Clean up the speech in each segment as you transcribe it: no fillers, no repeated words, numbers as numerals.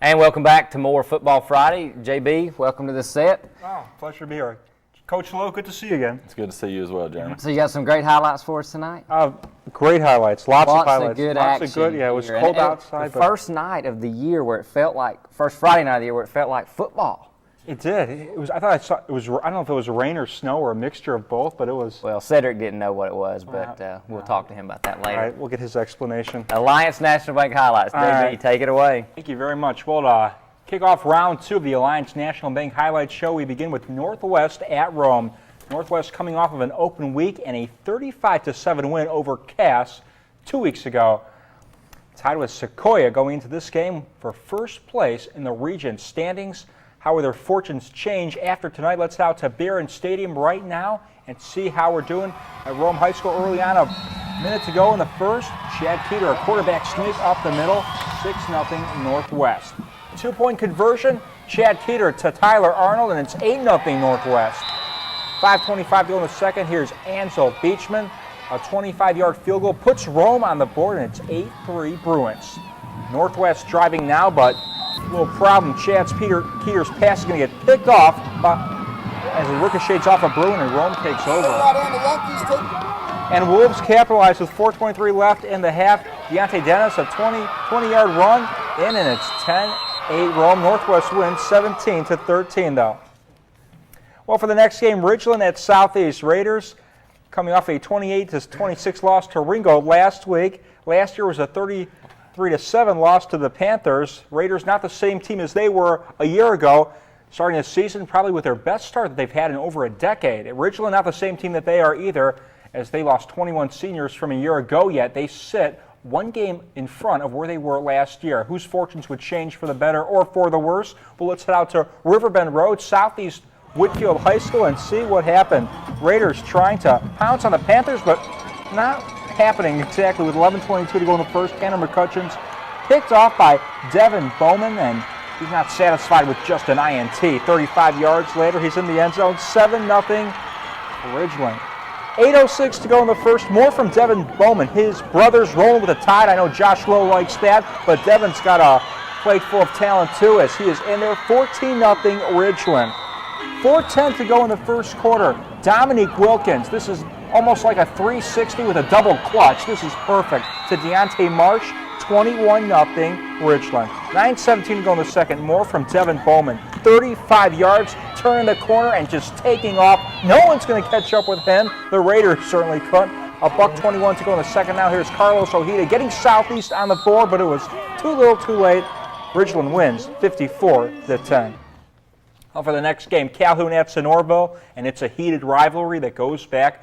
And welcome back to more Football Friday. JB, welcome to the set. Oh, pleasure to be here. Coach Lowe, good to see you again. It's good to see you as well, Jeremy. So you got some great highlights for us tonight? Great highlights. Lots of highlights. Good Lots action. of good. Yeah, it was cold outside. The first night of the year where it felt like, first Friday night of the year where it felt like football. It did. It was. I thought I saw. It was. I don't know if it was rain or snow or a mixture of both, but it was. Well, Cedric didn't know what it was, but we'll talk to him about that later. All right, we'll get his explanation. Alliance National Bank highlights. JB, right. take it away. Thank you very much. We'll kick off round 2 of the Alliance National Bank Highlights Show. We begin with Northwest at Rome. Northwest coming off of an open week and a 35-7 win over Cass 2 weeks ago. Tied with Sequoia going into this game for first place in the region standings. How will their fortunes change after tonight? Let's head out to Barron Stadium right now and see how we're doing at Rome High School. Early on, a minute to go in the first. Chad Keeter, a quarterback sneak up the middle, 6-0 Northwest. 2-point conversion, Chad Keeter to Tyler Arnold, and it's 8-0 Northwest. 5:25 to go in the second. Here's Ansel Beachman. A 25-yard field goal puts Rome on the board, and it's 8-3 Bruins. Northwest driving now, but a little problem. Chad Keeter's pass is going to get picked off as it ricochets off a Bruin, and Rome takes over. And Wolves capitalize with 4:23 left in the half. Deontay Dennis, a 20-yard run in, and it's 10-8 Rome. Northwest wins 17-13, though. Well, for the next game, Ridgeland at Southeast. Raiders coming off a 28-26 loss to Ringo last week. Last year was a 33-7 loss to the Panthers. Raiders not the same team as they were a year ago. Starting the season probably with their best start that they've had in over a decade. Ridgeland not the same team that they are either, as they lost 21 seniors from a year ago, yet they sit one game in front of where they were last year. Whose fortunes would change for the better or for the worse? Well, let's head out to Riverbend Road, Southeast Whitfield High School, and see what happened. Raiders trying to pounce on the Panthers, but not happening exactly with 11:22 to go in the first. Tanner McCutcheon's picked off by Devin Bowman, and he's not satisfied with just an INT. 35 yards later, he's in the end zone. 7-0 Ridgeland. 8:06 to go in the first. More from Devin Bowman. His brother's rolling with a tide. I know Josh Lowe likes that, but Devin's got a plate full of talent too, as he is in there. 14-0 Ridgeland. 4:10 to go in the first quarter. Dominique Wilkins. This is almost like a 360 with a double clutch. This is perfect. To Deontay Marsh. 21-0 Ridgeland. 9:17 to go in the second. More from Devin Bowman. 35 yards, turning the corner and just taking off. No one's going to catch up with him. The Raiders certainly couldn't. $1:21 to go in the second. Now here's Carlos Ojeda getting Southeast on the board, but it was too little, too late. Ridgeland wins 54-10. Now for the next game, Calhoun at Sonoraville, and it's a heated rivalry that goes back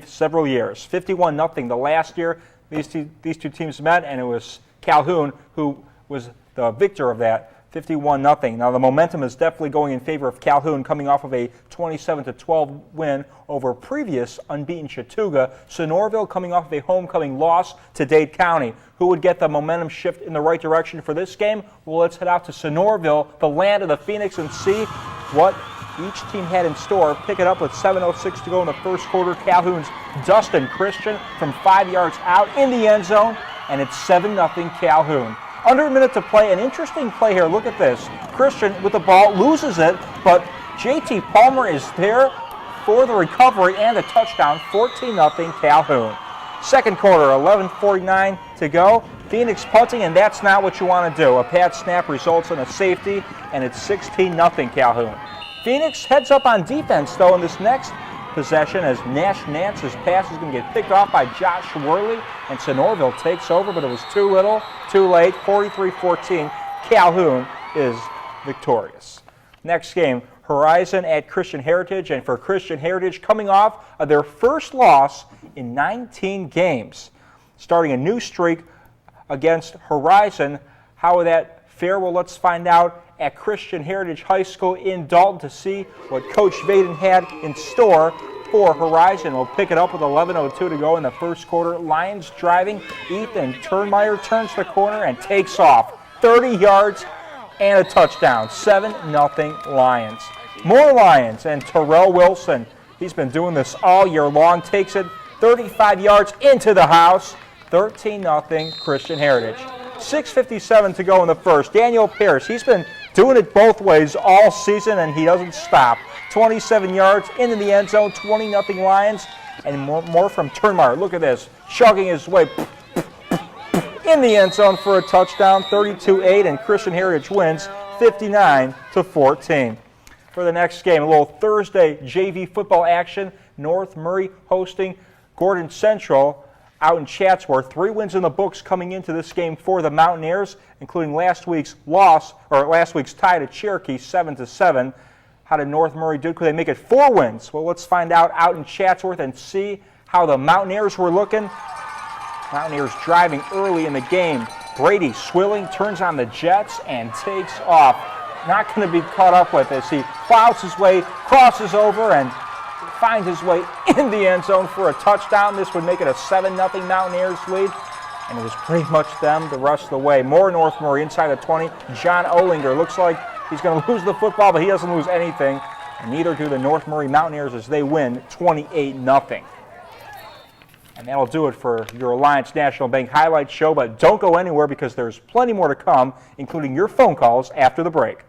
several years. 51-0 the last year these two teams met, and it was Calhoun who was the victor of that. 51-0. Now the momentum is definitely going in favor of Calhoun, coming off of a 27-12 win over previous unbeaten Chattooga. Sonoraville coming off of a homecoming loss to Dade County. Who would get the momentum shift in the right direction for this game? Well, let's head out to Sonoraville, the land of the Phoenix, and see what each team had in store. Pick it up with 7:06 to go in the first quarter. Calhoun's Dustin Christian from 5 yards out in the end zone, and it's 7-0 Calhoun. Under a minute to play. An interesting play here. Look at this. Christian with the ball loses it, but JT Palmer is there for the recovery and the touchdown. 14-0 Calhoun. Second quarter, 11:49 to go. Phoenix punting, and that's not what you want to do. A pad snap results in a safety, and it's 16-0 Calhoun. Phoenix heads up on defense, though, in this next possession as Nash Nance's pass is going to get picked off by Josh Worley, and Sonoraville takes over, but it was too little, too late. 43-14, Calhoun is victorious. Next game, Horizon at Christian Heritage, and for Christian Heritage coming off of their first loss in 19 games, starting a new streak against Horizon. How would that fare? Well, let's find out at Christian Heritage High School in Dalton to see what Coach Vaden had in store for Horizon. We'll pick it up with 11:02 to go in the first quarter. Lions driving. Ethan Turnmeyer turns the corner and takes off. 30 yards and a touchdown. 7-0 Lions. More Lions, and Terrell Wilson, he's been doing this all year long, takes it 35 yards into the house. 13-0 Christian Heritage. 6:57 to go in the first. Daniel Pierce, he's been doing it both ways all season, and he doesn't stop. 27 yards into the end zone, 20-0 Lions, and more from Turnmeyer. Look at this, chugging his way in the end zone for a touchdown, 32-8, and Christian Heritage wins 59-14. For the next game, a little Thursday JV football action. North Murray hosting Gordon Central out in Chatsworth. 3 wins in the books coming into this game for the Mountaineers, including last week's tie to Cherokee, 7-7. How did North Murray do? Could they make it 4 wins? Well, let's find out in Chatsworth and see how the Mountaineers were looking. Mountaineers driving early in the game. Brady Swilling turns on the jets and takes off. Not going to be caught up with as he plows his way, crosses over, and finds his way in the end zone for a touchdown. This would make it a 7-0 Mountaineers lead, and it was pretty much them the rest of the way. More North Murray inside the 20. John Olinger looks like he's going to lose the football, but he doesn't lose anything, and neither do the North Murray Mountaineers as they win 28-0. And that'll do it for your Alliance National Bank Highlight Show, but don't go anywhere because there's plenty more to come, including your phone calls after the break.